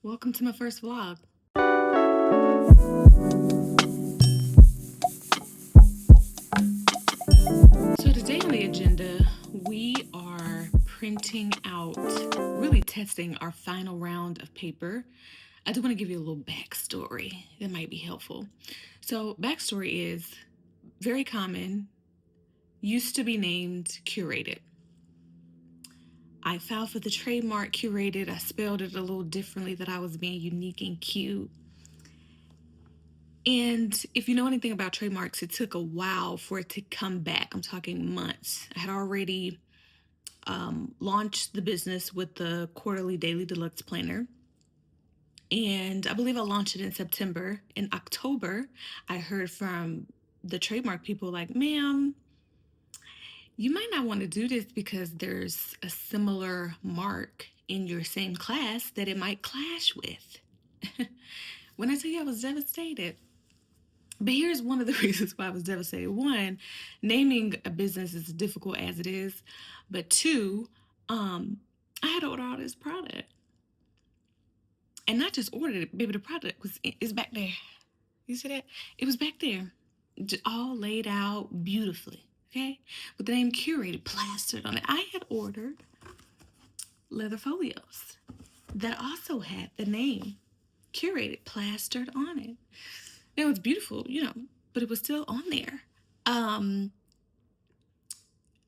Welcome to my first vlog. So today on the agenda, we are printing out, really testing our final round of paper. I do want to give you a little backstory that might be helpful. So backstory is very common, used to be named Curated. I filed for the trademark Curated. I spelled it a little differently that I was being unique and cute. And if you know anything about trademarks, it took a while for it to come back. I'm talking months. I had already launched the business with the quarterly daily deluxe planner. And I believe I launched it in September. In October, I heard from the trademark people like, ma'am, you might not want to do this because there's a similar mark in your same class that it might clash with. When I tell you I was devastated. But here's one of the reasons why I was devastated. One, naming a business is difficult as it is. But two, I had to order all this product. And not just ordered it, baby, the product is back there. You see that? It was back there. All laid out beautifully. Okay? With the name Curated plastered on it. I had ordered leather folios that also had the name Curated plastered on it. It was beautiful, but it was still on there. Um,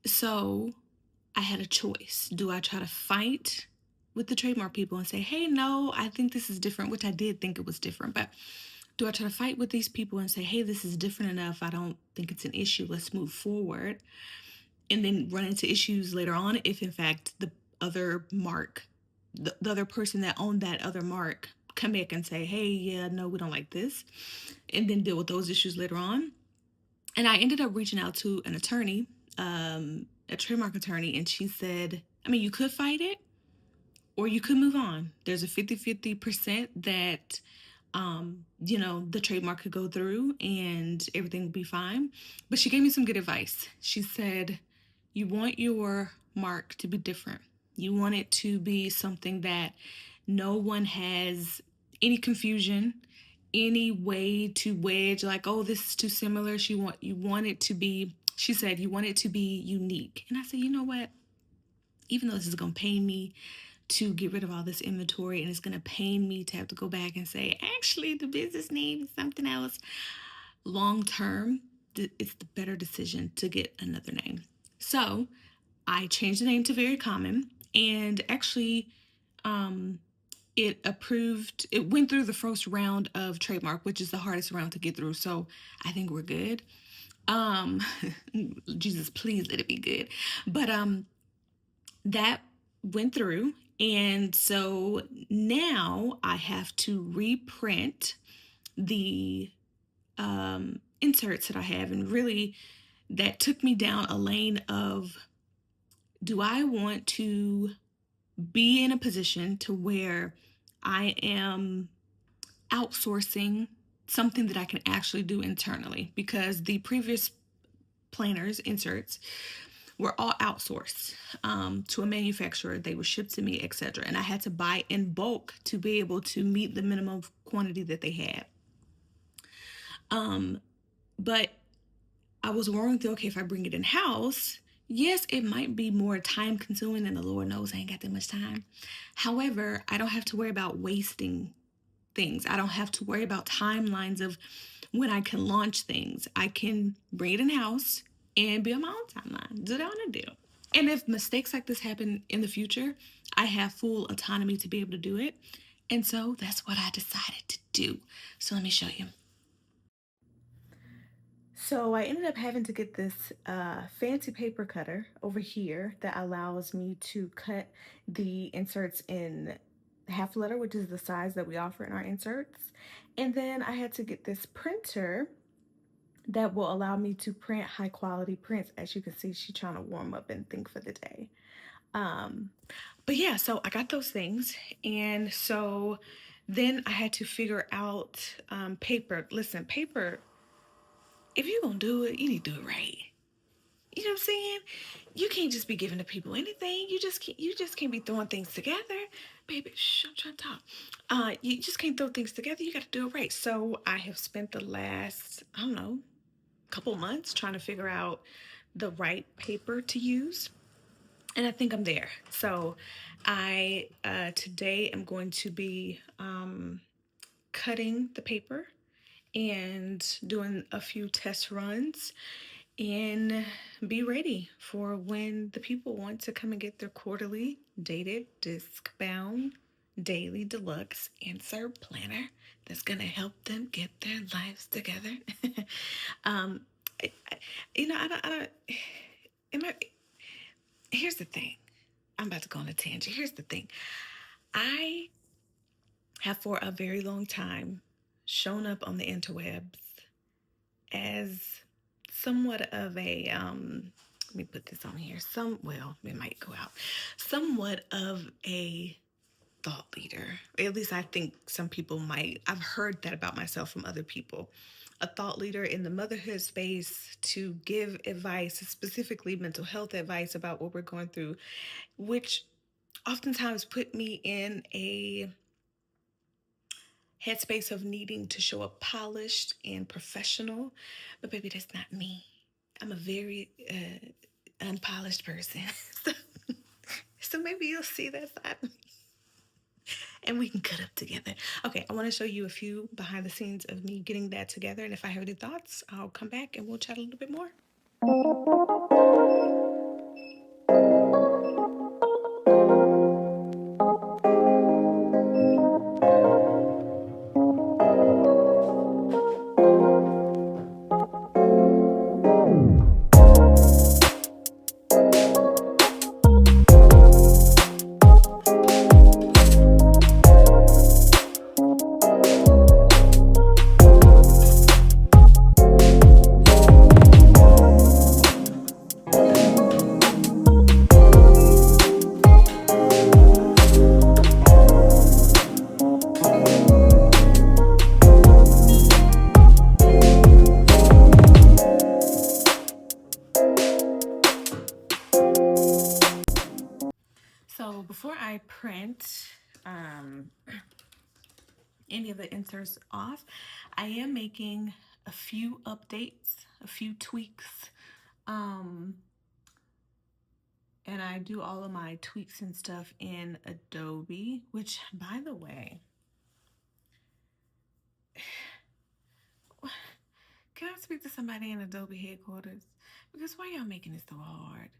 So I had a choice. Do I try to fight with the trademark people and say, hey, no, I think this is different, which I did think it was different, but do I try to fight with these people and say, hey, this is different enough. I don't think it's an issue. Let's move forward. And then run into issues later on if, in fact, the other mark, the other person that owned that other mark come back and say, hey, yeah, no, we don't like this. And then deal with those issues later on. And I ended up reaching out to an attorney, a trademark attorney, and she said, I mean, you could fight it or you could move on. There's a 50-50% that, the trademark could go through and everything would be fine. But she gave me some good advice. She said, you want your mark to be different. You want it to be something that no one has any confusion, any way to wedge, like, oh, this is too similar. You want it to be, she said, you want it to be unique. And I said, you know what? Even though this is going to pain me to get rid of all this inventory and it's going to pain me to have to go back and say, actually, the business name is something else, long term, it's the better decision to get another name. So I changed the name to Very Common, and actually, it went through the first round of trademark, which is the hardest round to get through. So I think we're good. Um, Jesus, please let it be good. But that went through. And so now I have to reprint the inserts that I have. And really, that took me down a lane of, do I want to be in a position to where I am outsourcing something that I can actually do internally? Because the previous planners, inserts, were all outsourced to a manufacturer. They were shipped to me, etc. And I had to buy in bulk to be able to meet the minimum quantity that they had. But I was worrying through, okay, if I bring it in house, yes, it might be more time consuming, and the Lord knows I ain't got that much time. However, I don't have to worry about wasting things. I don't have to worry about timelines of when I can launch things. I can bring it in house and be on my own timeline, do what I want to do. And if mistakes like this happen in the future, I have full autonomy to be able to do it. And so that's what I decided to do. So let me show you. So I ended up having to get this fancy paper cutter over here that allows me to cut the inserts in half letter, which is the size that we offer in our inserts. And then I had to get this printer that will allow me to print high quality prints. As you can see, she's trying to warm up and think for the day. Um, but yeah, so I got those things. And so then I had to figure out paper. Listen, paper, if you're going to do it, you need to do it right. You know what I'm saying? You can't just be giving to people anything. You just can't be throwing things together. Baby, shh, I'm trying to talk. You just can't throw things together. You gotta do it right. So I have spent the last, I don't know, couple months trying to figure out the right paper to use. And I think I'm there. So I today am going to be cutting the paper and doing a few test runs and be ready for when the people want to come and get their quarterly dated disc bound daily deluxe insert planner that's going to help them get their lives together. um I don't am I here's the thing. I'm about to go on a tangent. Here's the thing. I have for a very long time shown up on the interwebs as somewhat of a let me put this on here. It might go out. Somewhat of a thought leader. At least I think some people might. I've heard that about myself from other people. A thought leader in the motherhood space to give advice, specifically mental health advice about what we're going through, which oftentimes put me in a headspace of needing to show up polished and professional. But baby, that's not me. I'm a very unpolished person. so, so maybe you'll see that side of me and we can cut up together. Okay, I want to show you a few behind the scenes of me getting that together. And if I have any thoughts, I'll come back and we'll chat a little bit more. So before I print any of the inserts off, I am making a few updates, a few tweaks. And I do all of my tweaks and stuff in Adobe, which, by the way, can I speak to somebody in Adobe headquarters? Because why y'all making it so hard?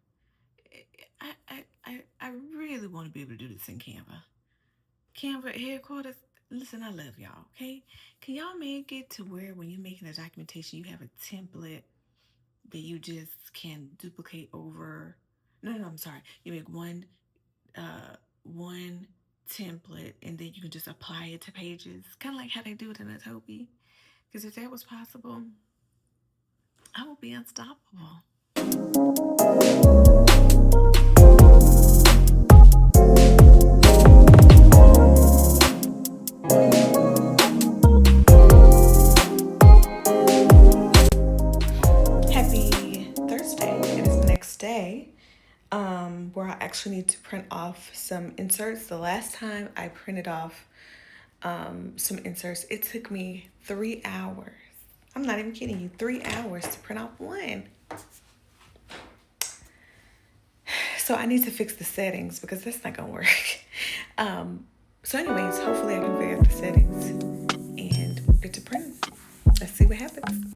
I really want to be able to do this in Canva. Canva headquarters, listen, I love y'all, okay? Can y'all make it to where when you're making a documentation, you have a template that you just can duplicate over? No, I'm sorry. You make one template and then you can just apply it to pages, kind of like how they do it in Adobe. Because if that was possible, I would be unstoppable. Happy Thursday. It is the next day. Where I actually need to print off some inserts. The last time I printed off some inserts, it took me 3 hours. I'm not even kidding you, 3 hours to print off one. So I need to fix the settings because that's not gonna work. So anyways, hopefully I can figure out the settings and get to print. Let's see what happens.